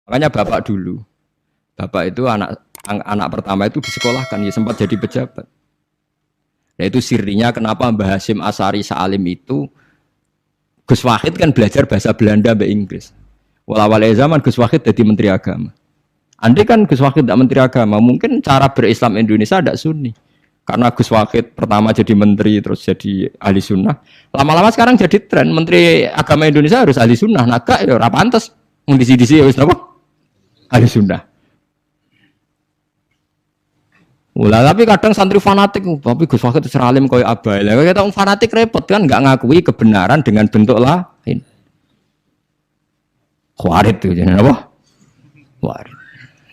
Makanya bapak dulu, bapak itu anak pertama itu disekolahkan, ya sempat jadi pejabat. Nah itu sirinya kenapa Mbah Hasyim Asy'ari Salim itu Gus Wahid kan belajar bahasa Belanda mbak Inggris. Awal zaman Gus Wahid jadi Menteri Agama. Andai kan Gus Wahid tidak Menteri Agama, mungkin cara berislam Indonesia tidak sunni. Karena Gus Wahid pertama jadi menteri terus jadi ahli sunnah. Lama-lama sekarang jadi tren Menteri Agama Indonesia harus ahli sunnah. Naga ya ora pantes. Mendisi-disi wis napa? Ahli sunnah. Ulah tapi kadang santri fanatik, tapi Gus Wahid seralim koyo abai. Lah kita fanatik repot kan enggak ngakui kebenaran dengan bentuk lain. Khawarit itu jenenge apa? Khawarit.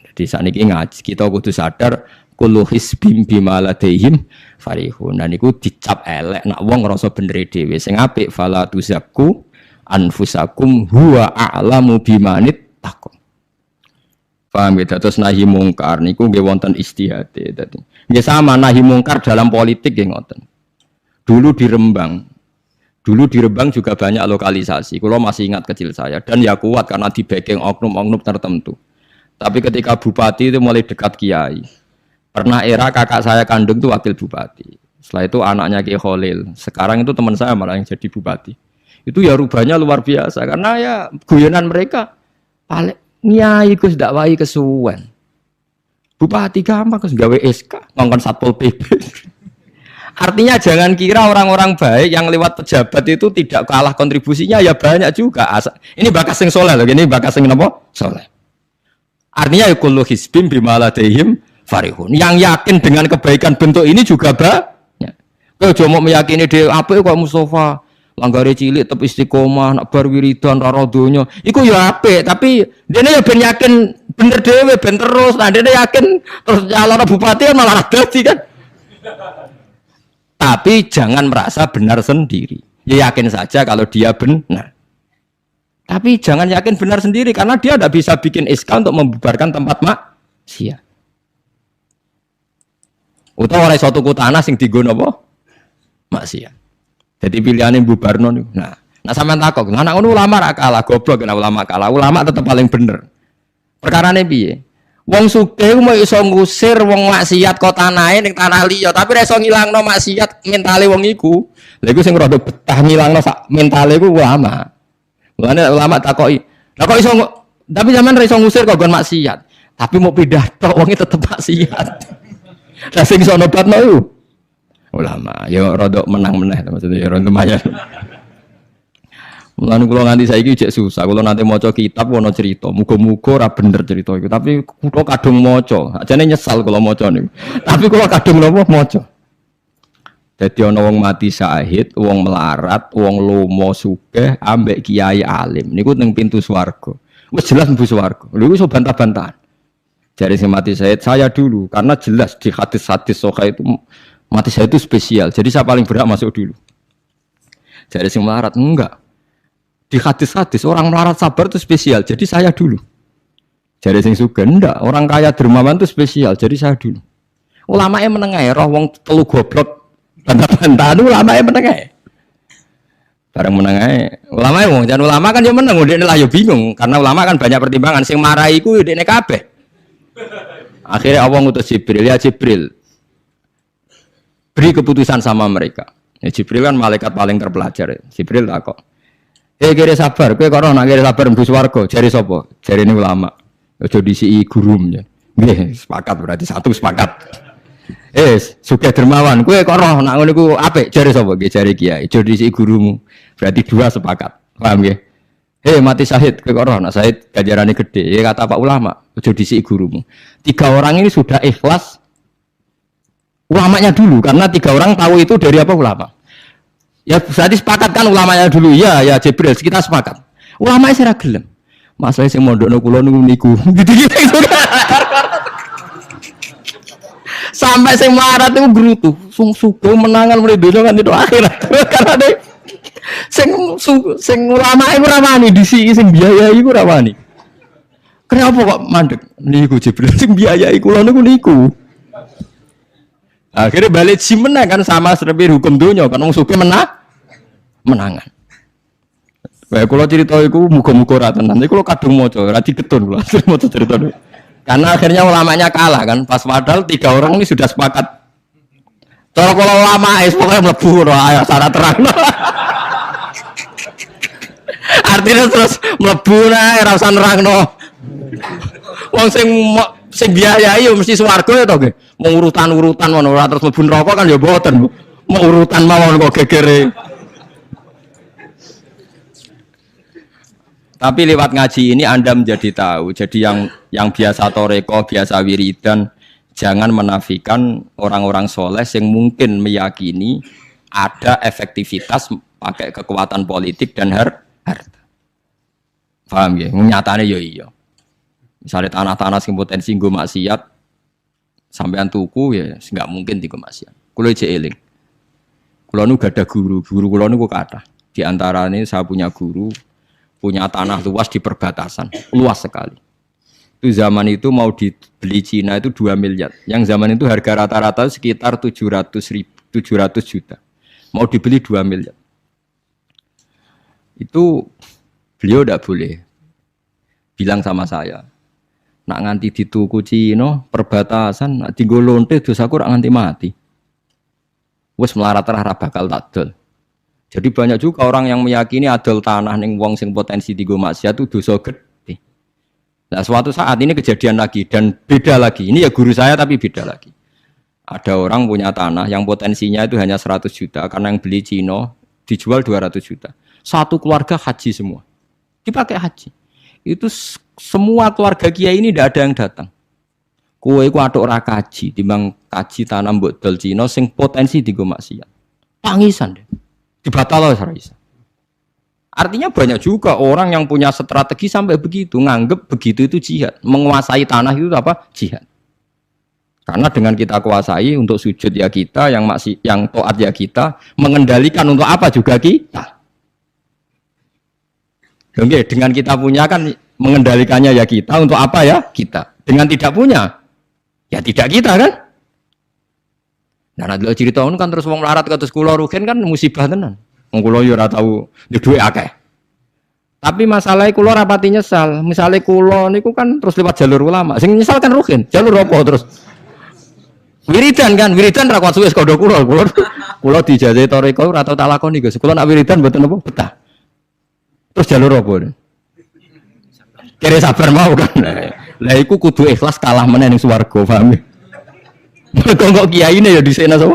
Jadi sakniki ngaji kita kudu sadar kullu hisbim bima ladaihim farihun. Dan niku dicap elek nak wong ngrasa bener dhewe. Sing apik fala tuzakku anfusakum huwa a'lamu bimanit taqwa. Paham ya, terus nahi mungkar niku nggih wonten istihate dadi. Nggih sama nahi mungkar dalam politik nggih ngoten. Dulu di Rembang juga banyak lokalisasi. Kalau masih ingat kecil saya dan ya kuat karena di backing oknum-oknum tertentu. Tapi ketika bupati itu mulai dekat kiai. Pernah era kakak saya kandung itu wakil bupati. Setelah itu anaknya Kiai Khalil. Sekarang itu teman saya malah yang jadi bupati. Itu ya rubahnya luar biasa karena ya guyonan mereka paling nyai Gus dakwai kesuwen. Bupati gampang Gus gawe SK ngongkon Satpol PP. Artinya jangan kira orang-orang baik yang lewat pejabat itu tidak kalah kontribusinya ya banyak juga. Ini bakas sing soleh loh, ini bakas sing napa? Soleh. Artinya ya kullu hisbim bima ladaihim farihun. Yang yakin dengan kebaikan bentuk ini juga banyak. Kau cuma meyakini dia apa kok Mustafa langgare cilik tetep istiqomah nak bar wiridan karo donya iku ya apik tapi dene ya ben yakin bener dhewe ben terus nah dene yakin terus calon bupati malah dadi kan tapi jangan merasa benar sendiri ya yakin saja kalau dia benar tapi jangan yakin benar sendiri karena dia tidak bisa bikin SK untuk membubarkan tempat maksiat utawa oleh suatu tanah sing dienggo napa maksiat. Jadi pilihannya bubarno nih. Nah sampean takok, anak ulama ra kalah, goblok kena ulama kalah. Ulama tetap paling bener. Perkarane piye? Wong sugih mau iso ngusir wong maksiat kok tanahe ning tanah liya, tapi ra iso ngilangno maksiat mentale wong iku. Lha iku sing rada betah ngilangno sak mentale iku ulama. Mulane ulama takoki, "Lah kok iso tapi zaman ra iso ngusir kok gon maksiat, tapi mau pindah tok wonge tetep maksiat." Lah sing iso nobatno iku ulama, ya rodok menang-menang maksudnya ya rodok lumayan. Mulane kula nganti saiki jek susah, kula nanti maca kitab ana cerita, muga-muga ora bener cerita iku, tapi kula kadung maca, ajane nyesal kula maca niku. Tapi kula kadung napa maca. Dadi ana wong mati syahid, wong melarat, wong lomo sugih ambek kiai alim niku ning pintu swarga. Wis jelas mlebu swarga. Lha iku iso bantah-bantahan. Jare sing mati syahid saya dulu karena jelas di hadis-hadis sahih itu mati saya itu spesial, jadi saya paling berhak masuk dulu. Jadi sing melarat enggak. Di hadis-hadis orang melarat sabar itu spesial, jadi saya dulu. Jadi sing sugih enggak, orang kaya dermawan itu spesial, jadi saya dulu. Ulamae meneng ae, roh wong telu goblok bantah-bantahan ulamae meneng ae. Bareng meneng ae. Ulamae wong jan ulama kan ya meneng, ndekne lah ya bingung karena ulama kan banyak pertimbangan, sing marahi iku ndekne kabeh. Akhirnya Allah ngutus Jibril, ya Jibril. Beri keputusan sama mereka. Ya, Jibril kan malaikat paling terpelajar. Ya. Jibril tak kok. Kira sabar, kowe kok ora kira sabar mlebu swarga. Jare sapa? Jarine ulama. Aja disiki gurum ya. Nggih, sepakat berarti satu sepakat. Sugih dermawan, kowe kok ora nak ngono iku apik. Jare sapa? Nggih jare kiai. Aja disiki gurumu. Berarti dua sepakat. Paham nggih? Mati syahid, kowe kok ora nak syahid ganjarane gede. Ya kata Pak ulama, aja disiki gurumu. 3 orang ini sudah ikhlas ulamanya dulu karena 3 orang tahu itu dari apa ulama ya berarti sepakat kan ulamanya dulu ya Jibril kita sepakat ulamanya saya gelem masalah sing mondokno kula niku gitu-gitu sampai sing marat niku grutu sung-sung menangan mulai donya kan itu akhirat karena deh sing ulama iku ora wani disi sing biayai iku ora wani kenapa kok mandek niku Jibril sing biayai kula niku akhirnya balik si menang kan sama seperti hukum dunia kan wong sugih menangan Bae kula cerita iku muga-muga ora tenan. Iku kula kadung maca, ora digetun kula. Maca cerita niku. Karena akhirnya ulamanya kalah kan. Pas padahal 3 orang ini sudah sepakat. Cara kula ulama pokoknya mlebu ayo syarat terang. Artinya terus mlebu nae ora usah nerangno. Wong sing biayai yo mesti swarga ya to nggih. Mau urutan-urutan ngono ora terus mlebu neraka kan ya mboten. Mau urutan mawon kok gegere. Tapi lewat ngaji ini Anda menjadi tahu. Jadi yang biasa toreko, biasa wiridan, jangan menafikan orang-orang soleh yang mungkin meyakini ada efektivitas pakai kekuatan politik dan harta. Paham ya? Nyatanya ya iya. Misalnya tanah-tanah yang potensi nggo maksiat, sampean tuku ya nggak mungkin tiga maksiat. Kulo aja eling. Kulo nu gak ada guru kulo nu kata. Di antara ini saya punya guru. Punya tanah luas di perbatasan, luas sekali. Itu zaman itu mau dibeli Cina itu 2 miliar. Yang zaman itu harga rata-rata sekitar 700 juta. Mau dibeli 2 miliar. Itu beliau tidak boleh. Bilang sama saya, nak nganti dituku Cina, perbatasan, nak tinggal lonte dosaku rak nganti mati. Wes melarat-larat bakal takdol. Jadi banyak juga orang yang meyakini adol tanah ning wong sing potensi digo maksiat itu dosa gede. Nah, suatu saat ini kejadian lagi dan beda lagi. Ini ya guru saya tapi beda lagi. Ada orang punya tanah yang potensinya itu hanya 100 juta karena yang beli Cina dijual 200 juta. Satu keluarga haji semua. Dipakai haji. Itu semua keluarga kiai ini tidak ada yang datang. Kowe iku atuk ora kaji, timbang kaji tanah mbok dol Cina sing potensi digo maksiat. Tangisan deh. Dibatal oleh Raisa. Artinya banyak juga orang yang punya strategi sampai begitu, nganggep begitu itu jihad, menguasai tanah itu apa? Jihad. Karena dengan kita kuasai untuk sujud ya kita, yang taat ya kita, mengendalikan untuk apa juga kita. Oke, dengan kita punya kan mengendalikannya ya kita, untuk apa ya kita. Dengan tidak punya, ya tidak kita kan. Nah, nanti cerita itu kan terus wong melarat kados kula rugen kan musibah tenan. Wong kula yo ora tau duwe akeh. Tapi masalah kula rapati nyesal. Misale kula niku kan terus lewat jalur ulama. Sing nyesal kan rugen. Jalur apa terus? Wiridan kan, wiridan ra kuat suwe sekondo kula. Kula dijajahi toreko ora tau tak lakoni, Gus. Kula nak wiridan mboten apa betah. Terus jalur apa? Kira sabar mau kan. Lah iku kudu ikhlas kalah meneh ning swarga, paham ya? Kok kiai ini ya di sana sama,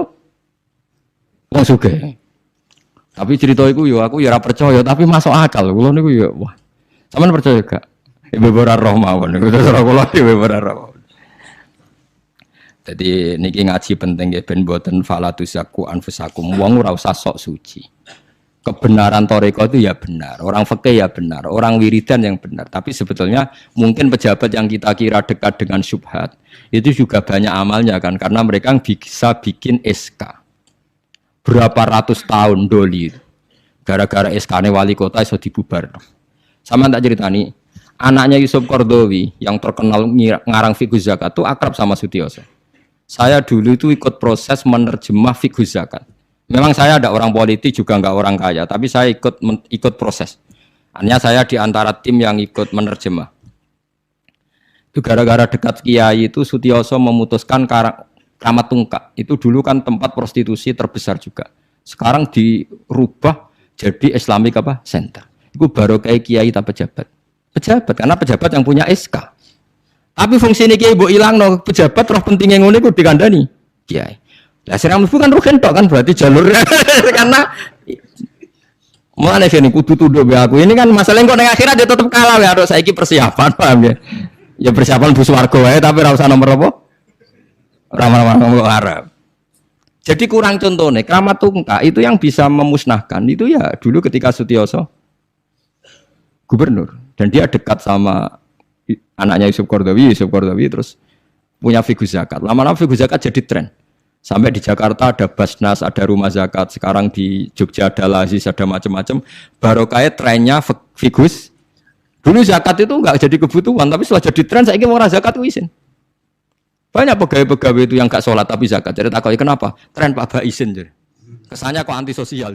wong sugih. Tapi cerita itu yo aku ya ora percaya, tapi masuk akal. Kulo niku yo wah. Sampeyan percaya gak? Ibu ora roh mawon niku terus ora kulo ibu ora roh. Jadi niki ngaji penting nggih ben mboten falatusaku anfusakum. Wong ora usah sok suci. Kebenaran toreko itu ya benar, orang fikih ya benar, orang wiridan yang benar. Tapi sebetulnya mungkin pejabat yang kita kira dekat dengan syubhat itu juga banyak amalnya kan, karena mereka bisa bikin SK berapa ratus tahun doli gara-gara SK-nya wali kota iso dibubar. Sama tak ceritani, anaknya Yusuf Qaradawi yang terkenal ngarang fiqh zakat itu akrab sama Sutioso. Saya dulu itu ikut proses menerjemah fiqh zakat. Memang saya ada orang politik juga enggak orang kaya, tapi saya ikut proses. Hanya saya di antara tim yang ikut menerjemah. Itu gara-gara dekat kiai itu Sutioso memutuskan Kramat Tungkak. Itu dulu kan tempat prostitusi terbesar juga. Sekarang dirubah jadi Islamic apa? Center. Itu baru kayak kiai tak pejabat. Pejabat karena pejabat yang punya SK. Tapi fungsi ini kiai mbok ilangno, pejabat roh pentingnya ngene iku dikandani kiai. Lah sira mlebu kan rugen tok kan berarti jalur karena mana sih ini kudu tuduh be aku. Ini kan masalah kok ning akhirat dia tetep kalah ya harus saiki persiapan paham ya. Ya persiapan bus warga wae tapi ora usah nomor apa? Ramah-ramah Arab. Jadi kurang contohnya Kramat Tungkak itu yang bisa memusnahkan itu ya dulu ketika Sutioso gubernur dan dia dekat sama anaknya Yusuf Qaradawi terus punya fiqh zakat. Lama-lama fiqh zakat jadi tren. Sampai di Jakarta ada Basnas, ada rumah zakat. Sekarang di Jogja ada Lazis, ada macam-macam. Barokahnya trennya figus. Dulu zakat itu enggak jadi kebutuhan, tapi setelah jadi tren, saya ingin orang zakat itu izin. Banyak pegawai-pegawai itu yang enggak sholat tapi zakat. Jadi takutnya kenapa? Tren Pak Ba izin. Kesannya kok antisosial.